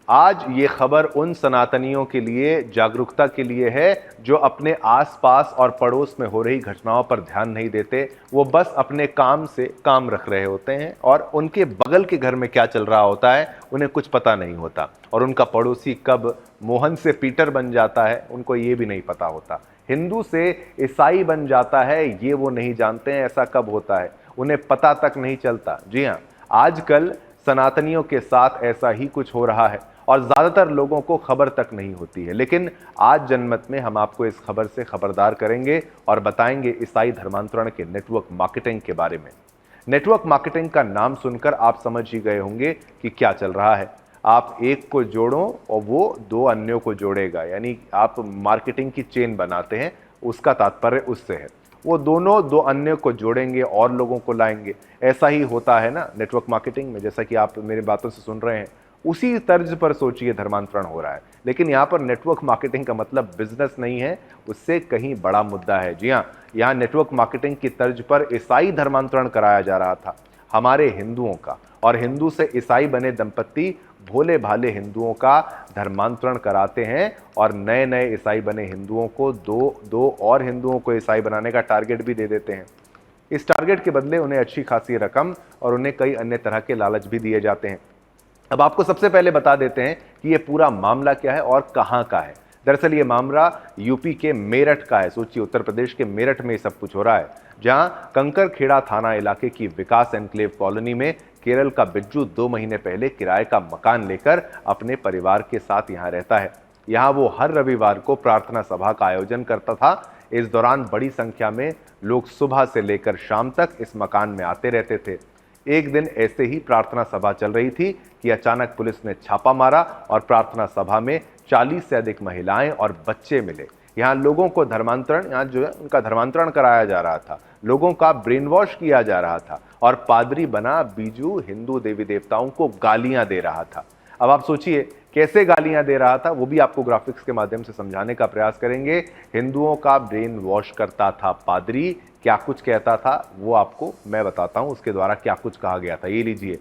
आज ये खबर उन सनातनियों के लिए, जागरूकता के लिए है जो अपने आसपास और पड़ोस में हो रही घटनाओं पर ध्यान नहीं देते। वो बस अपने काम से काम रख रहे होते हैं और उनके बगल के घर में क्या चल रहा होता है उन्हें कुछ पता नहीं होता, और उनका पड़ोसी कब मोहन से पीटर बन जाता है उनको ये भी नहीं पता होता। हिंदू से ईसाई बन जाता है ये वो नहीं जानते हैं ऐसा कब होता है, उन्हें पता तक नहीं चलता। जी हाँ, आजकल सनातनियों के साथ ऐसा ही कुछ हो रहा है और ज़्यादातर लोगों को खबर तक नहीं होती है। लेकिन आज जनमत में हम आपको इस खबर से खबरदार करेंगे और बताएंगे ईसाई धर्मांतरण के नेटवर्क मार्केटिंग के बारे में। नेटवर्क मार्केटिंग का नाम सुनकर आप समझ ही गए होंगे कि क्या चल रहा है। आप एक को जोड़ो और वो दो अन्यों को जोड़ेगा, यानी आप मार्केटिंग की चेन बनाते हैं, उसका तात्पर्य उससे है। वो दोनों दो अन्य को जोड़ेंगे और लोगों को लाएंगे। ऐसा ही होता है ना नेटवर्क मार्केटिंग में, जैसा कि आप मेरी बातों से सुन रहे हैं। उसी तर्ज पर सोचिए धर्मांतरण हो रहा है, लेकिन यहाँ पर नेटवर्क मार्केटिंग का मतलब बिजनेस नहीं है, उससे कहीं बड़ा मुद्दा है। जी हाँ, यहाँ नेटवर्क मार्केटिंग की तर्ज पर ईसाई धर्मांतरण कराया जा रहा था हमारे हिंदुओं का, और हिंदू से ईसाई बने दंपत्ति भोले भाले हिंदुओं का धर्मांतरण कराते हैं और नए नए ईसाई बने हिंदुओं को दो और हिंदुओं को ईसाई बनाने का टारगेट भी दे देते हैं। इस टारगेट के बदले उन्हें अच्छी खासी रकम और उन्हें कई अन्य तरह के लालच भी दिए जाते हैं। अब आपको सबसे पहले बता देते हैं कि यह पूरा मामला क्या है और कहां का है। दरअसल ये मामला यूपी के मेरठ का है। सोचिए, उत्तर प्रदेश के मेरठ में सब कुछ हो रहा है, जहां कंकरखेड़ा थाना इलाके की विकास एनक्लेव कॉलोनी में केरल का बिज्जू 2 महीने पहले किराए का मकान लेकर अपने परिवार के साथ यहां रहता है। यहां वो हर रविवार को प्रार्थना सभा का आयोजन करता था। इस दौरान बड़ी संख्या में लोग सुबह से लेकर शाम तक इस मकान में आते रहते थे। एक दिन ऐसे ही प्रार्थना सभा चल रही थी कि अचानक पुलिस ने छापा मारा और प्रार्थना सभा में 40 से अधिक महिलाएं और बच्चे मिले। यहाँ लोगों को धर्मांतरण, यहाँ जो है उनका धर्मांतरण कराया जा रहा था, लोगों का ब्रेन वॉश किया जा रहा था, और पादरी बना बीजू हिंदू देवी देवताओं को गालियां दे रहा था। अब आप सोचिए कैसे गालियां दे रहा था, वो भी आपको ग्राफिक्स के माध्यम से समझाने का प्रयास करेंगे। हिंदुओं का ब्रेन वॉश करता था पादरी, क्या कुछ कहता था वो आपको मैं बताता हूं उसके द्वारा क्या कुछ कहा गया था। ये लीजिए,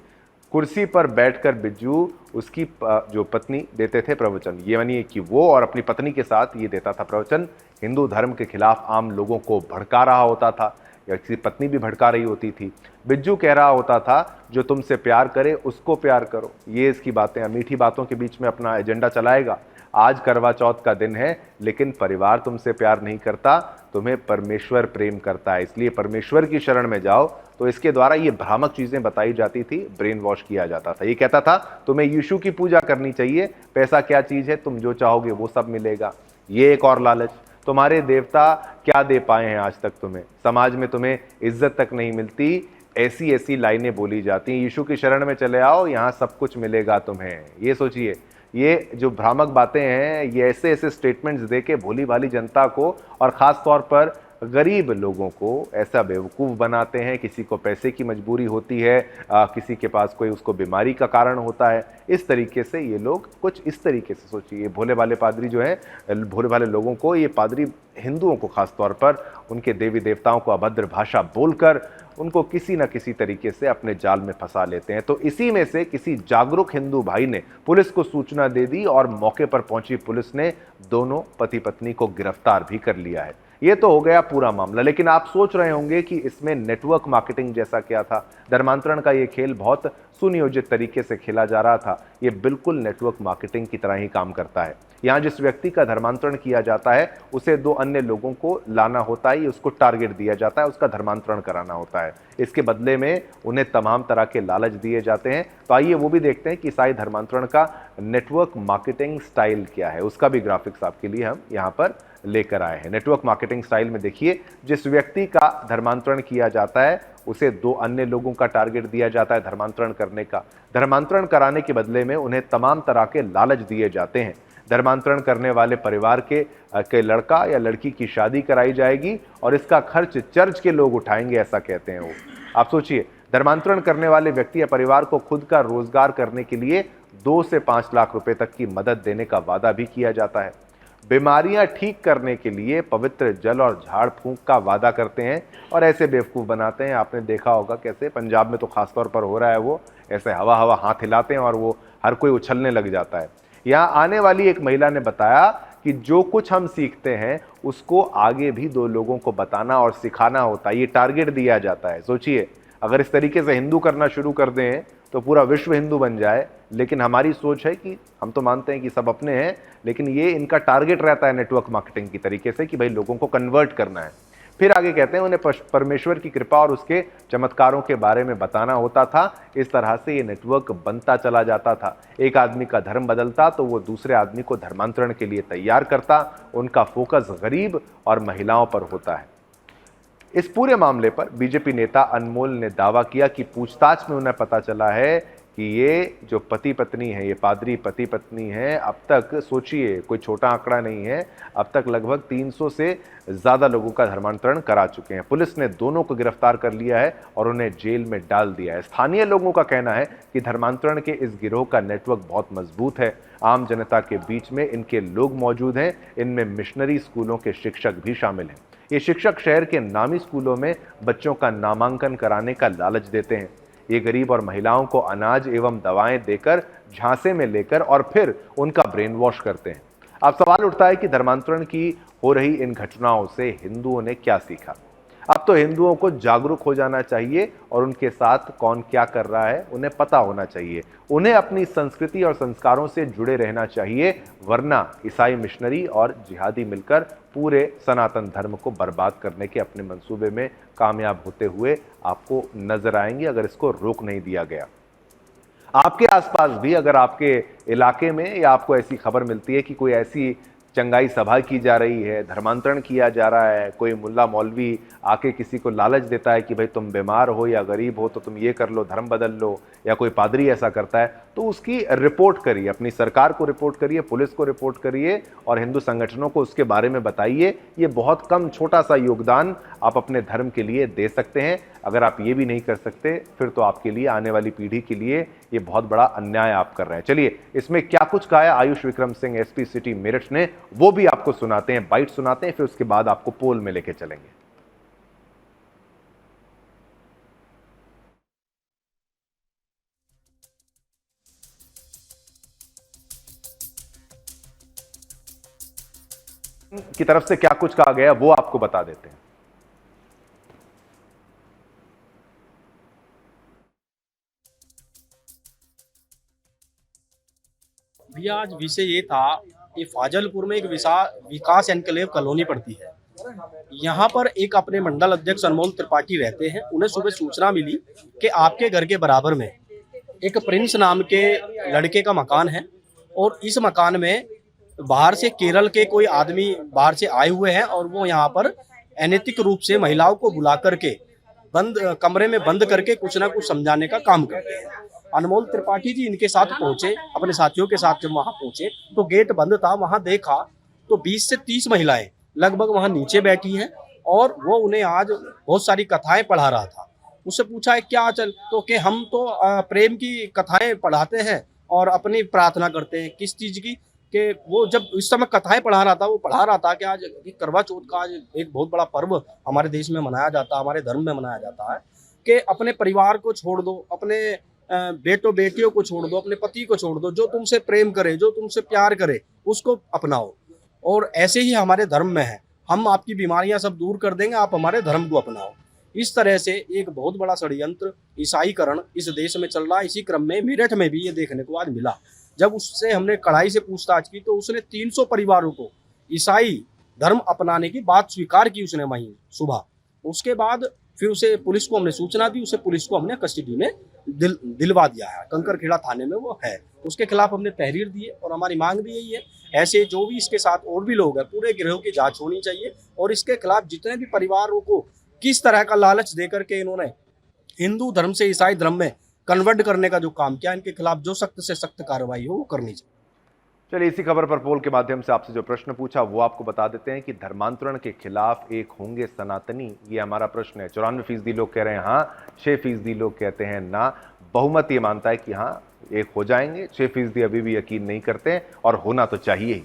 कुर्सी पर बैठकर बिज्जू उसकी जो पत्नी देते थे प्रवचन, ये मानिए कि वो और अपनी पत्नी के साथ ये देता था प्रवचन। हिंदू धर्म के खिलाफ आम लोगों को भड़का रहा होता था, या किसी पत्नी भी भड़का रही होती थी। बिज्जू कह रहा होता था जो तुमसे प्यार करे उसको प्यार करो, ये इसकी बातें, मीठी बातों के बीच में अपना एजेंडा चलाएगा। आज करवा चौथ का दिन है, लेकिन परिवार तुमसे प्यार नहीं करता, तुम्हें परमेश्वर प्रेम करता है, इसलिए परमेश्वर की शरण में जाओ। तो इसके द्वारा ये भ्रामक चीजें बताई जाती थी, ब्रेन वॉश किया जाता था। ये कहता था तुम्हें यीशु की पूजा करनी चाहिए, पैसा क्या चीज है, तुम जो चाहोगे वो सब मिलेगा। ये एक और लालच, तुम्हारे देवता क्या दे पाए हैं आज तक तुम्हें, समाज में तुम्हें इज्जत तक नहीं मिलती, ऐसी ऐसी लाइनें बोली जाती हैं। यीशु की शरण में चले आओ, यहाँ सब कुछ मिलेगा तुम्हें। ये सोचिए, ये जो भ्रामक बातें हैं, ये ऐसे ऐसे स्टेटमेंट्स देके भोली भाली जनता को और ख़ास तौर पर गरीब लोगों को ऐसा बेवकूफ़ बनाते हैं। किसी को पैसे की मजबूरी होती है, किसी के पास कोई उसको बीमारी का कारण होता है, इस तरीके से ये लोग कुछ इस तरीके से सोचिए। भोले भाले पादरी जो हैं, भोले भाले लोगों को ये पादरी हिंदुओं को खास तौर पर उनके देवी देवताओं को अभद्र भाषा बोलकर उनको किसी न किसी तरीके से अपने जाल में फंसा लेते हैं। तो इसी में से किसी जागरूक हिंदू भाई ने पुलिस को सूचना दे दी और मौके पर पहुंची पुलिस ने दोनों पति पत्नी को गिरफ्तार भी कर लिया है। ये तो हो गया पूरा मामला, लेकिन आप सोच रहे होंगे कि इसमें नेटवर्क मार्केटिंग जैसा क्या था। धर्मांतरण का ये खेल बहुत सुनियोजित तरीके से खेला जा रहा था। ये बिल्कुल नेटवर्क मार्केटिंग की तरह ही काम करता है। यहाँ जिस व्यक्ति का धर्मांतरण किया जाता है उसे दो अन्य लोगों को लाना होता है, उसको टारगेट दिया जाता है, उसका धर्मांतरण कराना होता है। इसके बदले में उन्हें तमाम तरह के लालच दिए जाते हैं। तो आइए वो भी देखते हैं कि ईसाई धर्मांतरण का नेटवर्क मार्केटिंग स्टाइल क्या है, उसका भी ग्राफिक्स आपके लिए हम यहाँ पर लेकर आए हैं। नेटवर्क मार्केटिंग स्टाइल में देखिए, जिस व्यक्ति का धर्मांतरण किया जाता है उसे दो अन्य लोगों का टारगेट दिया जाता है धर्मांतरण करने का। धर्मांतरण कराने के बदले में उन्हें तमाम तरह के लालच दिए जाते हैं। धर्मांतरण करने वाले परिवार के लड़का या लड़की की शादी कराई जाएगी और इसका खर्च चर्च के लोग उठाएंगे, ऐसा कहते हैं वो। आप सोचिए, धर्मांतरण करने वाले व्यक्ति या परिवार को खुद का रोजगार करने के लिए 2 से 5 लाख रुपए तक की मदद देने का वादा भी किया जाता है। बीमारियां ठीक करने के लिए पवित्र जल और झाड़ फूंक का वादा करते हैं और ऐसे बेवकूफ़ बनाते हैं। आपने देखा होगा कैसे पंजाब में तो खासतौर पर हो रहा है वो, ऐसे हवा हवा हाथ हिलाते हैं और वो हर कोई उछलने लग जाता है। यहाँ आने वाली एक महिला ने बताया कि जो कुछ हम सीखते हैं उसको आगे भी 2 लोगों को बताना और सिखाना होता है, ये टारगेट दिया जाता है। सोचिए, अगर इस तरीके से हिंदू करना शुरू कर दें तो पूरा विश्व हिंदू बन जाए, लेकिन हमारी सोच है कि हम तो मानते हैं कि सब अपने हैं, लेकिन ये इनका टारगेट रहता है नेटवर्क मार्केटिंग की तरीके से कि भाई लोगों को कन्वर्ट करना है। फिर आगे कहते हैं उन्हें परमेश्वर की कृपा और उसके चमत्कारों के बारे में बताना होता था। इस तरह से ये नेटवर्क बनता चला जाता था। एक आदमी का धर्म बदलता तो वो दूसरे आदमी को धर्मांतरण के लिए तैयार करता। उनका फोकस गरीब और महिलाओं पर होता है। इस पूरे मामले पर बीजेपी नेता अनमोल ने दावा किया कि पूछताछ में उन्हें पता चला है कि ये जो पति पत्नी है, ये पादरी पति पत्नी है, अब तक सोचिए, कोई छोटा आंकड़ा नहीं है, अब तक लगभग 300 से ज़्यादा लोगों का धर्मांतरण करा चुके हैं। पुलिस ने दोनों को गिरफ्तार कर लिया है और उन्हें जेल में डाल दिया है। स्थानीय लोगों का कहना है कि धर्मांतरण के इस गिरोह का नेटवर्क बहुत मजबूत है। आम जनता के बीच में इनके लोग मौजूद हैं। इनमें मिशनरी स्कूलों के शिक्षक भी शामिल हैं। ये शिक्षक शहर के नामी स्कूलों में बच्चों का नामांकन कराने का लालच देते हैं। ये गरीब और महिलाओं को अनाज एवं दवाएं देकर झांसे में लेकर और फिर उनका ब्रेन वॉश करते हैं। अब सवाल उठता है कि धर्मांतरण की हो रही इन घटनाओं से हिंदुओं ने क्या सीखा। अब तो हिंदुओं को जागरूक हो जाना चाहिए और उनके साथ कौन क्या कर रहा है उन्हें पता होना चाहिए। उन्हें अपनी संस्कृति और संस्कारों से जुड़े रहना चाहिए, वरना ईसाई मिशनरी और जिहादी मिलकर पूरे सनातन धर्म को बर्बाद करने के अपने मंसूबे में कामयाब होते हुए आपको नजर आएंगे अगर इसको रोक नहीं दिया गया। आपके आसपास भी अगर आपके इलाके में या आपको ऐसी खबर मिलती है कि कोई ऐसी चंगाई सभा की जा रही है, धर्मांतरण किया जा रहा है, कोई मुल्ला मौलवी आके किसी को लालच देता है कि भाई तुम बीमार हो या गरीब हो तो तुम ये कर लो, धर्म बदल लो, या कोई पादरी ऐसा करता है, तो उसकी रिपोर्ट करिए, अपनी सरकार को रिपोर्ट करिए, पुलिस को रिपोर्ट करिए और हिंदू संगठनों को उसके बारे में बताइए। ये बहुत कम छोटा सा योगदान आप अपने धर्म के लिए दे सकते हैं। अगर आप ये भी नहीं कर सकते फिर तो आपके लिए, आने वाली पीढ़ी के लिए ये बहुत बड़ा अन्याय आप कर रहे हैं। चलिए, इसमें क्या कुछ कहा है आयुष विक्रम सिंह एसपी सिटी मेरठ ने, वो भी आपको सुनाते हैं, बाइट सुनाते हैं, फिर उसके बाद आपको पोल में लेके चलेंगे। की तरफ से क्या कुछ कहा गया वो आपको बता देते हैं। भैया आज विषय ये था, ये फाजलपुर में एक विकास एनक्लेव कॉलोनी पड़ती है। यहाँ पर एक अपने मंडल अध्यक्ष अनमोल त्रिपाठी रहते हैं। उन्हें सुबह सूचना मिली कि आपके घर के बराबर में एक प्रिंस नाम के लड़के का मकान है और इस मकान में बाहर से केरल के कोई आदमी बाहर से आए हुए हैं और वो यहाँ पर अनैतिक रूप से महिलाओं को बुला करके कमरे में बंद करके कुछ ना कुछ समझाने का काम करते हैं। अनमोल त्रिपाठी जी इनके साथ पहुंचे, अपने साथियों के साथ जब वहां पहुंचे तो गेट बंद था। वहां देखा तो 20 से 30 महिलाएं लगभग वहां नीचे बैठी हैं और वो उन्हें आज बहुत सारी कथाएं पढ़ा रहा था। उससे पूछा है क्या चल, तो कि हम तो प्रेम की कथाएं पढ़ाते हैं और अपनी प्रार्थना करते हैं। किस चीज की? कि वो जब इस समय कथाएं पढ़ा रहा था, वो पढ़ा रहा था कि आज करवा चौथ का आज एक बहुत बड़ा पर्व हमारे देश में मनाया जाता है, हमारे धर्म में मनाया जाता है कि अपने परिवार को छोड़ दो, अपने बेटों बेटियों को छोड़ दो, अपने पति को छोड़ दो, जो तुमसे प्रेम करे, जो तुमसे प्यार करे उसको अपनाओ। और ऐसे ही हमारे धर्म में है, हम आपकी बीमारियां सब दूर कर देंगे, आप हमारे धर्म को अपनाओ। इस तरह से एक बहुत बड़ा षड्यंत्र ईसाईकरण इस देश में चल रहा है। इसी क्रम में मेरठ में भी ये देखने को आज मिला। जब उससे हमने कड़ाई से पूछताछ की तो उसने 300 परिवारों को ईसाई धर्म अपनाने की बात स्वीकार की उसने वहीं सुबह। उसके बाद फिर उसे पुलिस को हमने सूचना दी, उसे पुलिस को हमने कस्टडी में दिलवा दिया है। कंकरखेड़ा थाने में वो है, उसके खिलाफ हमने तहरीर दी है और हमारी मांग भी यही है, ऐसे जो भी इसके साथ और भी लोग हैं पूरे गिरोह की जांच होनी चाहिए और इसके खिलाफ जितने भी परिवारों को किस तरह का लालच देकर के इन्होंने हिंदू धर्म से ईसाई धर्म में कन्वर्ट करने का जो काम किया, इनके खिलाफ जो सख्त से सख्त कार्रवाई हो वो करनी चाहिए। चलिए, इसी खबर पर पोल के माध्यम से आपसे जो प्रश्न पूछा वो आपको बता देते हैं कि धर्मांतरण के खिलाफ एक होंगे सनातनी, ये हमारा प्रश्न है। 94% लोग कह रहे हैं हाँ, 6% लोग कहते हैं ना। बहुमत ये मानता है कि हाँ एक हो जाएंगे, 6% अभी भी यकीन नहीं करते और होना तो चाहिए ही।